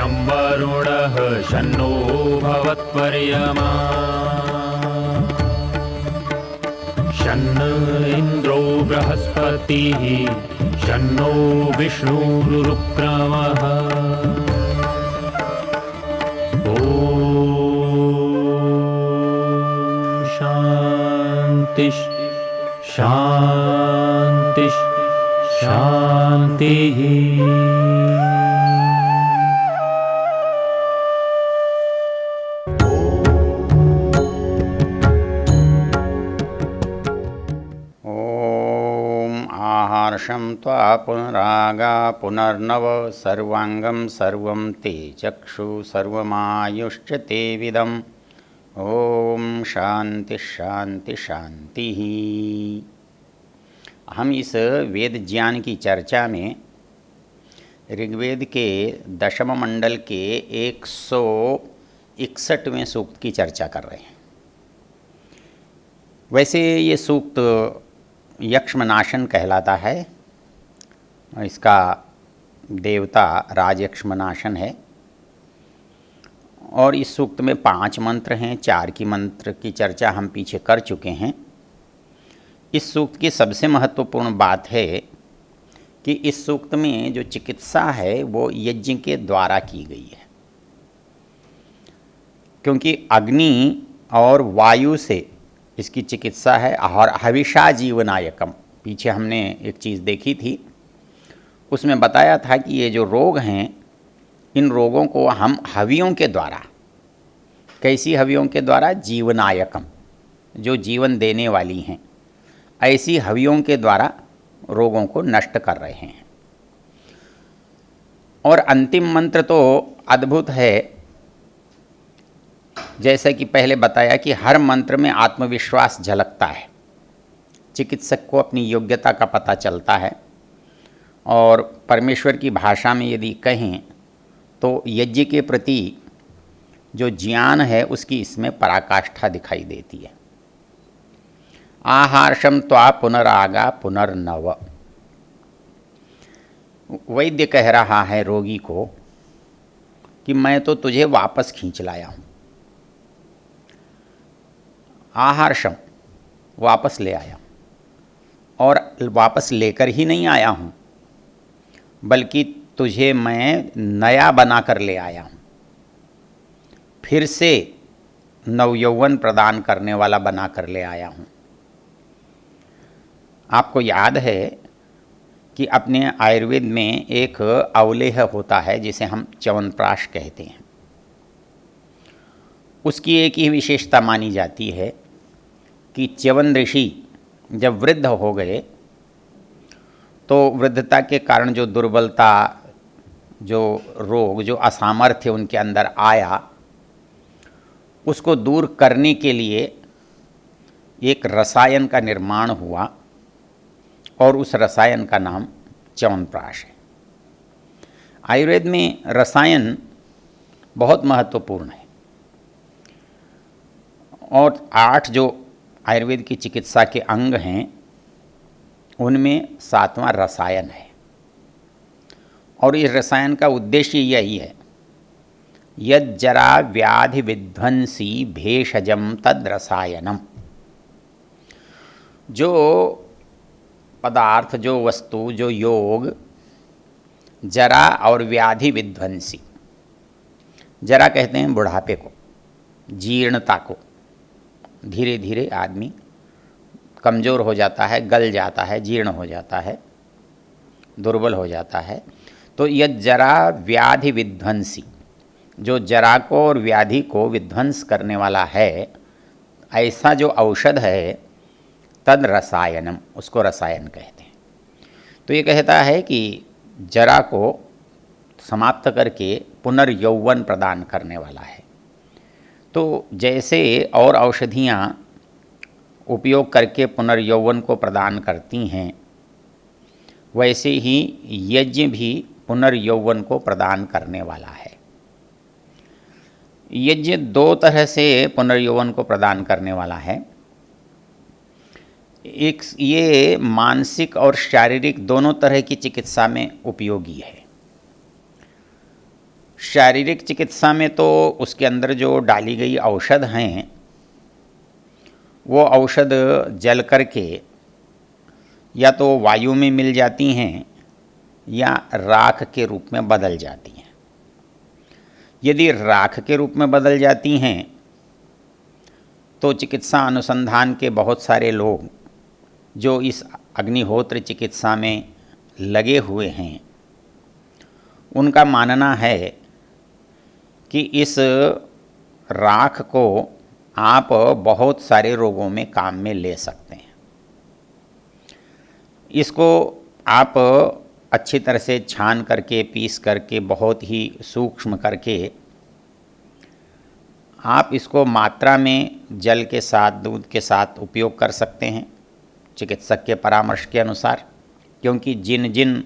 शं वरुणः शन्नो भवत्वर्यमा शन्न इन्द्रो बृहस्पतिः शन्नो विष्णुरुक्रमः ॐ शान्ति शान्ति शान्तिः। आहार्षं त्वा पुनरागा पुनर्नव सर्वांगं सर्वं ते चक्षु सर्वमायुश्च ते विदम् ओम शांति शांति शांति। हम इस वेद ज्ञान की चर्चा में ऋग्वेद के दशम मंडल के 161वें सूक्त की चर्चा कर रहे हैं। वैसे ये सूक्त यक्ष्मनाशन कहलाता है। इसका देवता राजयक्ष्मनाशन है और इस सूक्त में 5 मंत्र हैं। 4 की मंत्र की चर्चा हम पीछे कर चुके हैं। इस सूक्त की सबसे महत्वपूर्ण बात है कि इस सूक्त में जो चिकित्सा है वो यज्ञ के द्वारा की गई है, क्योंकि अग्नि और वायु से इसकी चिकित्सा है। और हविषा जीवनायकम, पीछे हमने एक चीज़ देखी थी, उसमें बताया था कि ये जो रोग हैं, इन रोगों को हम हवियों के द्वारा, कैसी हवियों के द्वारा? जीवनायकम, जो जीवन देने वाली हैं, ऐसी हवियों के द्वारा रोगों को नष्ट कर रहे हैं। और अंतिम मंत्र तो अद्भुत है। जैसे कि पहले बताया कि हर मंत्र में आत्मविश्वास झलकता है, चिकित्सक को अपनी योग्यता का पता चलता है। और परमेश्वर की भाषा में यदि कहें तो यज्ञ के प्रति जो ज्ञान है उसकी इसमें पराकाष्ठा दिखाई देती है। आहार्षम त्वा पुनरागा पुनर्नव। वैद्य कह रहा है रोगी को कि मैं तो तुझे वापस खींच लाया हूँ। आहार्षम, वापस ले आया, और वापस लेकर ही नहीं आया हूँ, बल्कि तुझे मैं नया बनाकर ले आया हूँ, फिर से नवयौवन प्रदान करने वाला बनाकर ले आया हूँ। आपको याद है कि अपने आयुर्वेद में एक अवलेह होता है जिसे हम च्यवनप्राश कहते हैं। उसकी एक ही विशेषता मानी जाती है कि च्यवन ऋषि जब वृद्ध हो गए तो वृद्धता के कारण जो दुर्बलता, जो रोग, जो असामर्थ्य उनके अंदर आया, उसको दूर करने के लिए एक रसायन का निर्माण हुआ और उस रसायन का नाम च्यवनप्राश है। आयुर्वेद में रसायन बहुत महत्वपूर्ण है और 8 जो आयुर्वेद की चिकित्सा के अंग हैं उनमें 7वां रसायन है। और इस रसायन का उद्देश्य यही है, यद जरा व्याधि विध्वंसी भेषजम तद रसायनम। जो पदार्थ, जो वस्तु, जो योग जरा और व्याधि विध्वंसी, जरा कहते हैं बुढ़ापे को, जीर्णता को, धीरे धीरे आदमी कमज़ोर हो जाता है, गल जाता है, जीर्ण हो जाता है, दुर्बल हो जाता है। तो यह जरा व्याधि विध्वंसी, जो जरा को और व्याधि को विध्वंस करने वाला है, ऐसा जो औषध है, तद रसायनम, उसको रसायन कहते हैं। तो ये कहता है कि जरा को समाप्त करके पुनर्यौवन प्रदान करने वाला है। तो जैसे और औषधियाँ उपयोग करके पुनर्यौवन को प्रदान करती हैं, वैसे ही यज्ञ भी पुनर्यौवन को प्रदान करने वाला है। यज्ञ 2 तरह से पुनर्यौवन को प्रदान करने वाला है। एक ये मानसिक और शारीरिक दोनों तरह की चिकित्सा में उपयोगी है। शारीरिक चिकित्सा में तो उसके अंदर जो डाली गई औषध हैं वो औषध जल करके या तो वायु में मिल जाती हैं या राख के रूप में बदल जाती हैं। यदि राख के रूप में बदल जाती हैं तो चिकित्सा अनुसंधान के बहुत सारे लोग जो इस अग्निहोत्र चिकित्सा में लगे हुए हैं उनका मानना है कि इस राख को आप बहुत सारे रोगों में काम में ले सकते हैं। इसको आप अच्छी तरह से छान करके पीस करके बहुत ही सूक्ष्म करके आप इसको मात्रा में जल के साथ दूध के साथ उपयोग कर सकते हैं चिकित्सक के परामर्श के अनुसार, क्योंकि जिन जिन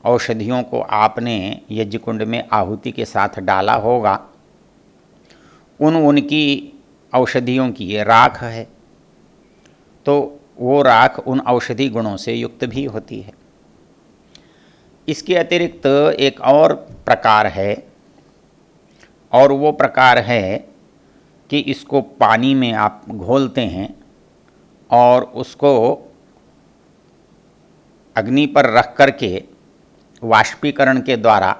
औषधियों को आपने यज्ञ कुंड में आहुति के साथ डाला होगा उनकी औषधियों की ये राख है, तो वो राख उन औषधि गुणों से युक्त भी होती है। इसके अतिरिक्त एक और प्रकार है, और वो प्रकार है कि इसको पानी में आप घोलते हैं और उसको अग्नि पर रख करके वाष्पीकरण के द्वारा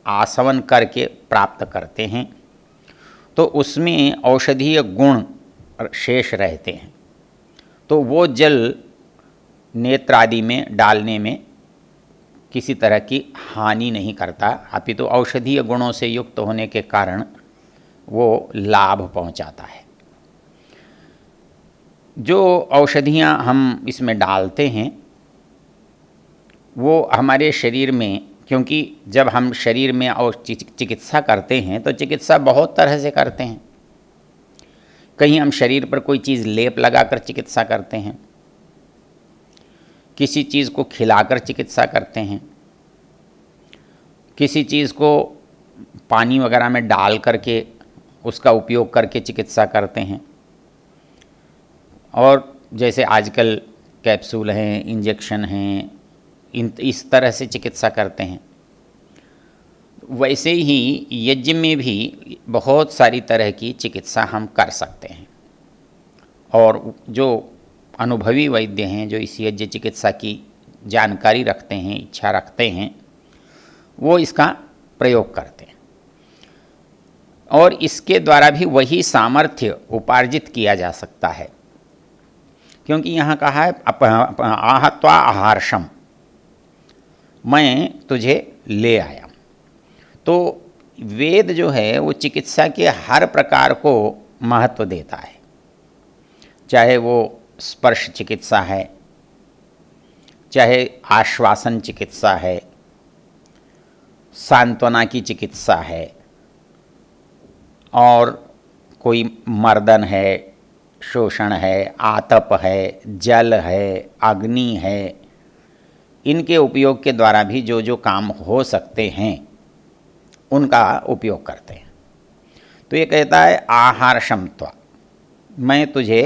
आसवन करके प्राप्त करते हैं, तो उसमें औषधीय गुण शेष रहते हैं। तो वो जल नेत्र आदि में डालने में किसी तरह की हानि नहीं करता, अपितु तो औषधीय गुणों से युक्त होने के कारण वो लाभ पहुंचाता है। जो औषधियां हम इसमें डालते हैं वो हमारे शरीर में, क्योंकि जब हम शरीर में और चिकित्सा करते हैं तो चिकित्सा बहुत तरह से करते हैं। कहीं हम शरीर पर कोई चीज़ लेप लगाकर चिकित्सा करते हैं, किसी चीज़ को खिलाकर चिकित्सा करते हैं, किसी चीज़ को पानी वगैरह में डाल करके उसका उपयोग करके चिकित्सा करते हैं, और जैसे आजकल कैप्सूल हैं, इंजेक्शन हैं, इस तरह से चिकित्सा करते हैं। वैसे ही यज्ञ में भी बहुत सारी तरह की चिकित्सा हम कर सकते हैं, और जो अनुभवी वैद्य हैं, जो इस यज्ञ चिकित्सा की जानकारी रखते हैं, इच्छा रखते हैं, वो इसका प्रयोग करते हैं, और इसके द्वारा भी वही सामर्थ्य उपार्जित किया जा सकता है। क्योंकि यहाँ कहा है आहत्वा आहारशम, मैं तुझे ले आया। तो वेद जो है वो चिकित्सा के हर प्रकार को महत्व देता है, चाहे वो स्पर्श चिकित्सा है, चाहे आश्वासन चिकित्सा है, सांत्वना की चिकित्सा है, और कोई मर्दन है, शोषण है, आतप है, जल है, अग्नि है, इनके उपयोग के द्वारा भी जो जो काम हो सकते हैं उनका उपयोग करते हैं। तो ये कहता है आहार क्षमत्वा, मैं तुझे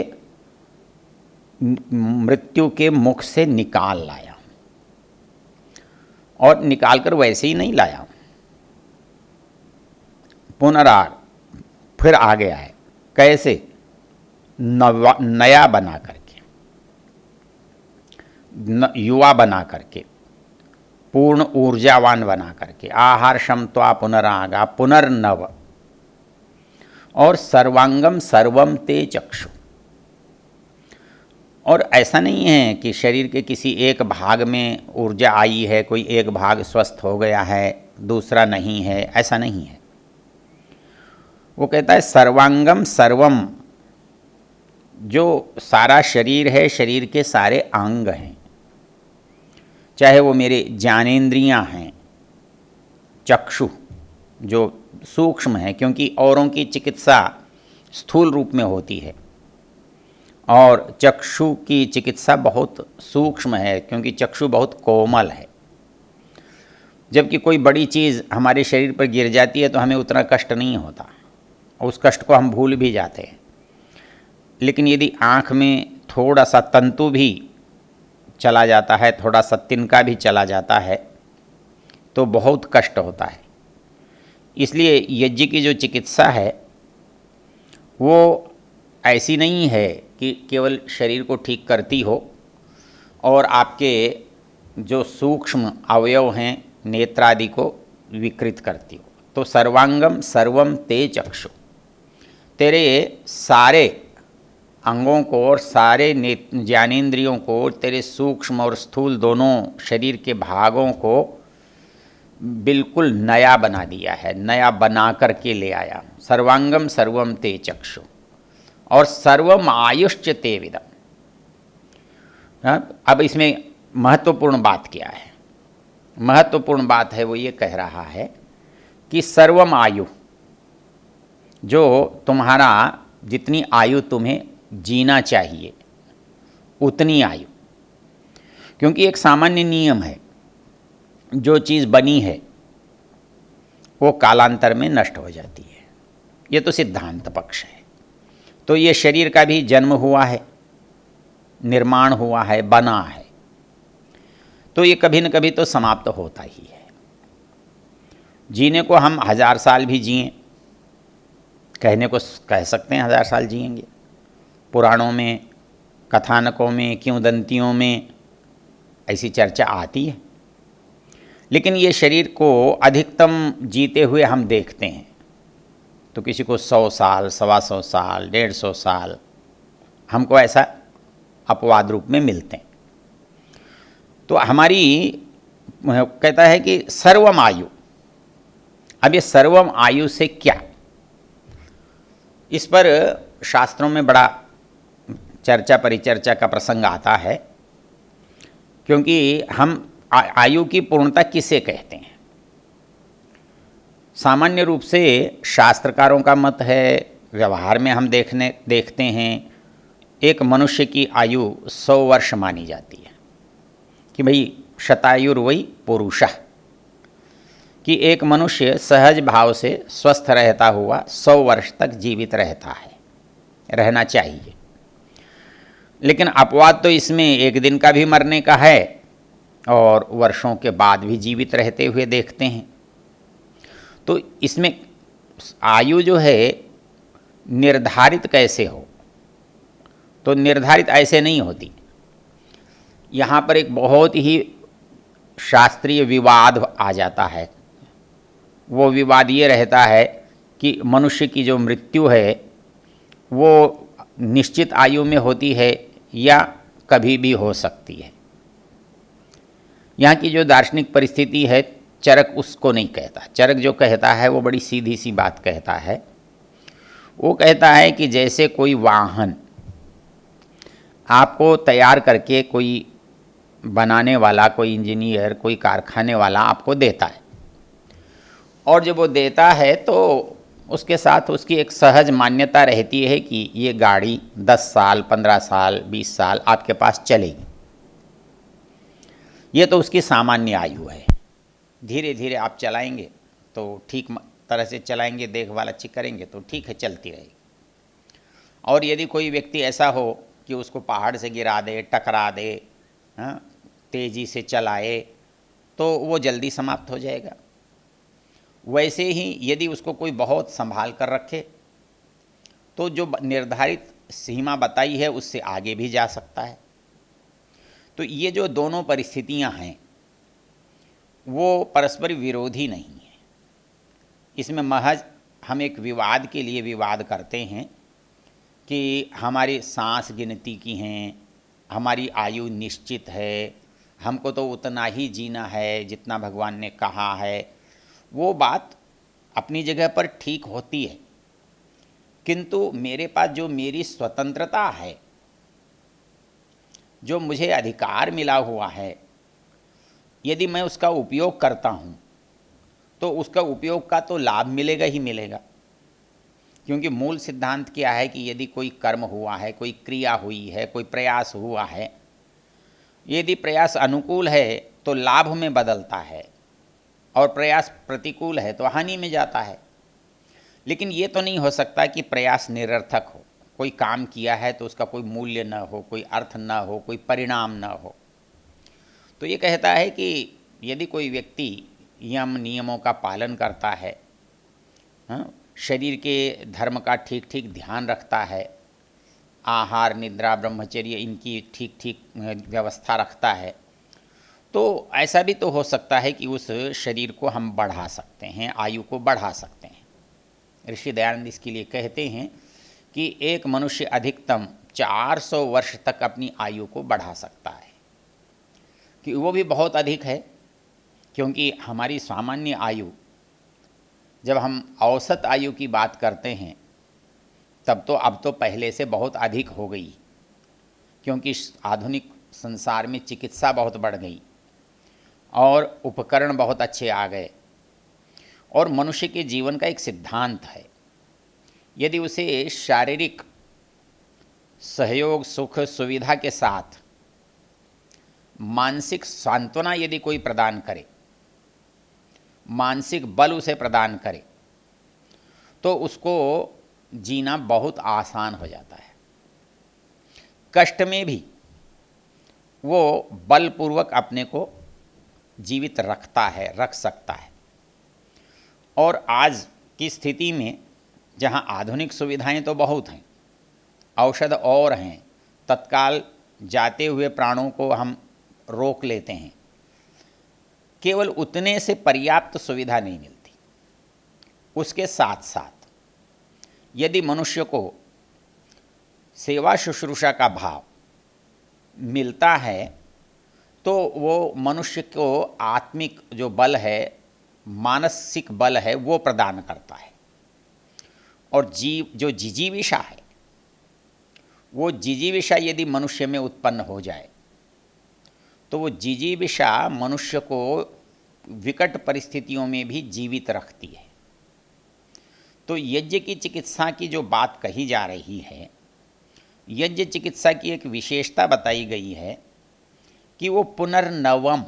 मृत्यु के मुख से निकाल लाया, और निकाल कर वैसे ही नहीं लाया, पुनरार फिर आ गया है। कैसे? नया बना करके, युवा बना करके, पूर्ण ऊर्जावान बना करके। आहार क्षमत्वा पुनरागा पुनर्नव, और सर्वांगम सर्वम ते चक्षु। और ऐसा नहीं है कि शरीर के किसी एक भाग में ऊर्जा आई है, कोई एक भाग स्वस्थ हो गया है, दूसरा नहीं है, ऐसा नहीं है। वो कहता है सर्वांगम सर्वम, जो सारा शरीर है, शरीर के सारे अंग हैं, चाहे वो मेरे ज्ञानेंद्रियां हैं, चक्षु जो सूक्ष्म है, क्योंकि औरों की चिकित्सा स्थूल रूप में होती है, और चक्षु की चिकित्सा बहुत सूक्ष्म है, क्योंकि चक्षु बहुत कोमल है। जबकि कोई बड़ी चीज़ हमारे शरीर पर गिर जाती है तो हमें उतना कष्ट नहीं होता, उस कष्ट को हम भूल भी जाते हैं। लेकिन यदि आँख में थोड़ा सा तंतु भी चला जाता है, थोड़ा सा तिनका भी चला जाता है, तो बहुत कष्ट होता है। इसलिए यज्ञ की जो चिकित्सा है वो ऐसी नहीं है कि केवल शरीर को ठीक करती हो और आपके जो सूक्ष्म अवयव हैं नेत्रादि को विकृत करती हो। तो सर्वांगम सर्वम ते चक्षु, तेरे सारे अंगों को और सारे ज्ञानेंद्रियों को, तेरे सूक्ष्म और स्थूल दोनों शरीर के भागों को बिल्कुल नया बना दिया है, नया बना करके ले आया। सर्वांगम सर्वम ते चक्षु और सर्वम आयुश्च ते विदम। अब इसमें महत्वपूर्ण बात क्या है? महत्वपूर्ण बात है वो ये कह रहा है कि सर्वम आयु, जो तुम्हारा जितनी आयु तुम्हें जीना चाहिए उतनी आयु, क्योंकि एक सामान्य नियम है, जो चीज़ बनी है वो कालांतर में नष्ट हो जाती है। ये तो सिद्धांत पक्ष है। तो ये शरीर का भी जन्म हुआ है, निर्माण हुआ है, बना है, तो ये कभी न कभी तो समाप्त होता ही है। जीने को हम 1000 साल भी जिए, कहने को कह सकते हैं 1000 साल जिएंगे, पुराणों में, कथानकों में, किंवदंतियों में ऐसी चर्चा आती है। लेकिन ये शरीर को अधिकतम जीते हुए हम देखते हैं तो किसी को 100 साल, 125 साल, 150 साल हमको ऐसा अपवाद रूप में मिलते हैं। तो हमारी कहता है कि सर्वम आयु। अब ये सर्वम आयु से क्या, इस पर शास्त्रों में बड़ा चर्चा परिचर्चा का प्रसंग आता है, क्योंकि हम आयु की पूर्णता किसे कहते हैं? सामान्य रूप से शास्त्रकारों का मत है, व्यवहार में हम देखते हैं, एक मनुष्य की आयु 100 वर्ष मानी जाती है कि भाई शतायुर्वै पुरुषः, कि एक मनुष्य सहज भाव से स्वस्थ रहता हुआ 100 वर्ष तक जीवित रहता है, रहना चाहिए। लेकिन अपवाद तो इसमें एक दिन का भी मरने का है और वर्षों के बाद भी जीवित रहते हुए देखते हैं। तो इसमें आयु जो है निर्धारित कैसे हो? तो निर्धारित ऐसे नहीं होती। यहाँ पर एक बहुत ही शास्त्रीय विवाद आ जाता है। वो विवाद ये रहता है कि मनुष्य की जो मृत्यु है वो निश्चित आयु में होती है या कभी भी हो सकती है। यहाँ की जो दार्शनिक परिस्थिति है, चरक उसको नहीं कहता। चरक जो कहता है वो बड़ी सीधी सी बात कहता है। वो कहता है कि जैसे कोई वाहन आपको तैयार करके कोई बनाने वाला, कोई इंजीनियर, कोई कारखाने वाला आपको देता है, और जब वो देता है तो उसके साथ उसकी एक सहज मान्यता रहती है कि ये गाड़ी 10 साल, 15 साल, 20 साल आपके पास चलेगी। ये तो उसकी सामान्य आयु है। धीरे धीरे आप चलाएंगे तो ठीक तरह से चलाएंगे, देखभाल अच्छी करेंगे तो ठीक है, चलती रहेगी। और यदि कोई व्यक्ति ऐसा हो कि उसको पहाड़ से गिरा दे, टकरा दे, तेज़ी से चलाए, तो वो जल्दी समाप्त हो जाएगा। वैसे ही यदि उसको कोई बहुत संभाल कर रखे तो जो निर्धारित सीमा बताई है उससे आगे भी जा सकता है। तो ये जो दोनों परिस्थितियां हैं वो परस्पर विरोधी नहीं है। इसमें महज हम एक विवाद के लिए विवाद करते हैं कि हमारी सांस गिनती की हैं, हमारी आयु निश्चित है, हमको तो उतना ही जीना है जितना भगवान ने कहा है। वो बात अपनी जगह पर ठीक होती है, किंतु मेरे पास जो मेरी स्वतंत्रता है, जो मुझे अधिकार मिला हुआ है, यदि मैं उसका उपयोग करता हूँ तो उसका उपयोग का तो लाभ मिलेगा ही मिलेगा। क्योंकि मूल सिद्धांत क्या है कि यदि कोई कर्म हुआ है, कोई क्रिया हुई है, कोई प्रयास हुआ है, यदि प्रयास अनुकूल है तो लाभ में बदलता है और प्रयास प्रतिकूल है तो हानि में जाता है। लेकिन ये तो नहीं हो सकता कि प्रयास निरर्थक हो। कोई काम किया है तो उसका कोई मूल्य न हो, कोई अर्थ न हो, कोई परिणाम न हो। तो ये कहता है कि यदि कोई व्यक्ति यम नियमों का पालन करता है, हाँ, शरीर के धर्म का ठीक ठीक ध्यान रखता है, आहार निद्रा ब्रह्मचर्य इनकी ठीक ठीक व्यवस्था रखता है, तो ऐसा भी तो हो सकता है कि उस शरीर को हम बढ़ा सकते हैं, आयु को बढ़ा सकते हैं। ऋषि दयानंद इसके लिए कहते हैं कि एक मनुष्य अधिकतम 400 वर्ष तक अपनी आयु को बढ़ा सकता है, कि वो भी बहुत अधिक है, क्योंकि हमारी सामान्य आयु, जब हम औसत आयु की बात करते हैं तब तो अब तो पहले से बहुत अधिक हो गई, क्योंकि आधुनिक संसार में चिकित्सा बहुत बढ़ गई और उपकरण बहुत अच्छे आ गए, और मनुष्य के जीवन का एक सिद्धांत है, यदि उसे शारीरिक सहयोग सुख सुविधा के साथ मानसिक सांत्वना यदि कोई प्रदान करे, मानसिक बल उसे प्रदान करे, तो उसको जीना बहुत आसान हो जाता है। कष्ट में भी वो बलपूर्वक अपने को जीवित रखता है, रख सकता है। और आज की स्थिति में जहाँ आधुनिक सुविधाएं तो बहुत हैं, औषध और हैं, तत्काल जाते हुए प्राणों को हम रोक लेते हैं, केवल उतने से पर्याप्त सुविधा नहीं मिलती। उसके साथ साथ यदि मनुष्य को सेवा शुश्रूषा का भाव मिलता है तो वो मनुष्य को आत्मिक जो बल है, मानसिक बल है, वो प्रदान करता है। और जो जिजीविषा है, वो जिजीविषा यदि मनुष्य में उत्पन्न हो जाए तो वो जिजीविषा मनुष्य को विकट परिस्थितियों में भी जीवित रखती है। तो यज्ञ की चिकित्सा की जो बात कही जा रही है, यज्ञ चिकित्सा की एक विशेषता बताई गई है कि वो पुनर्नवम,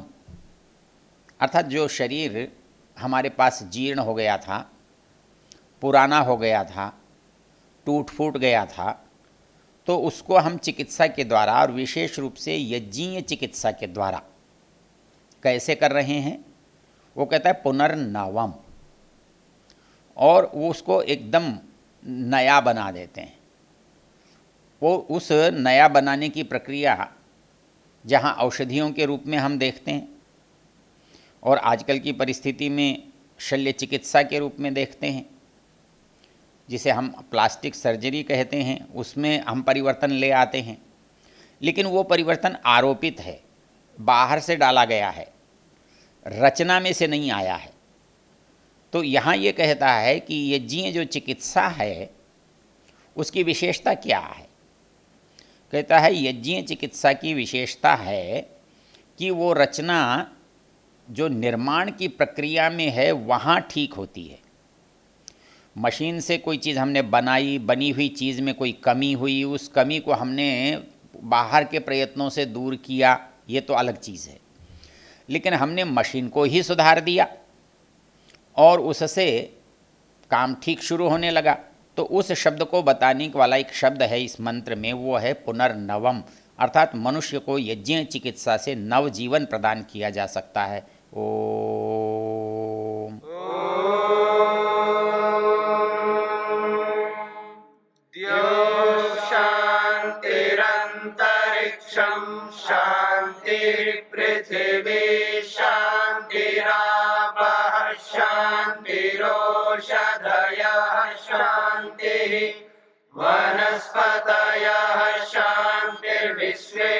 अर्थात जो शरीर हमारे पास जीर्ण हो गया था, पुराना हो गया था, टूट फूट गया था, तो उसको हम चिकित्सा के द्वारा और विशेष रूप से यज्ञीय चिकित्सा के द्वारा कैसे कर रहे हैं, वो कहता है पुनर्नवम, और वो उसको एकदम नया बना देते हैं। वो उस नया बनाने की प्रक्रिया जहाँ औषधियों के रूप में हम देखते हैं और आजकल की परिस्थिति में शल्य चिकित्सा के रूप में देखते हैं, जिसे हम प्लास्टिक सर्जरी कहते हैं, उसमें हम परिवर्तन ले आते हैं। लेकिन वो परिवर्तन आरोपित है, बाहर से डाला गया है, रचना में से नहीं आया है। तो यहाँ ये कहता है कि यज्ञीय जो चिकित्सा है उसकी विशेषता क्या है। कहता है यज्ञीय चिकित्सा की विशेषता है कि वो रचना जो निर्माण की प्रक्रिया में है वहाँ ठीक होती है। मशीन से कोई चीज़ हमने बनाई, बनी हुई चीज़ में कोई कमी हुई, उस कमी को हमने बाहर के प्रयत्नों से दूर किया, ये तो अलग चीज़ है। लेकिन हमने मशीन को ही सुधार दिया और उससे काम ठीक शुरू होने लगा। तो उस शब्द को बताने वाला एक शब्द है इस मंत्र में, वो है पुनर्नवम, अर्थात मनुष्य को यज्ञ चिकित्सा से नव जीवन प्रदान किया जा सकता है। ओम। शान्तिरन्तरिक्षं शान्तिर्पृथिवी शान्तिरापः शान्तिरोषधयः शान्तिः वनस्पतयः शान्तिर्विश्वे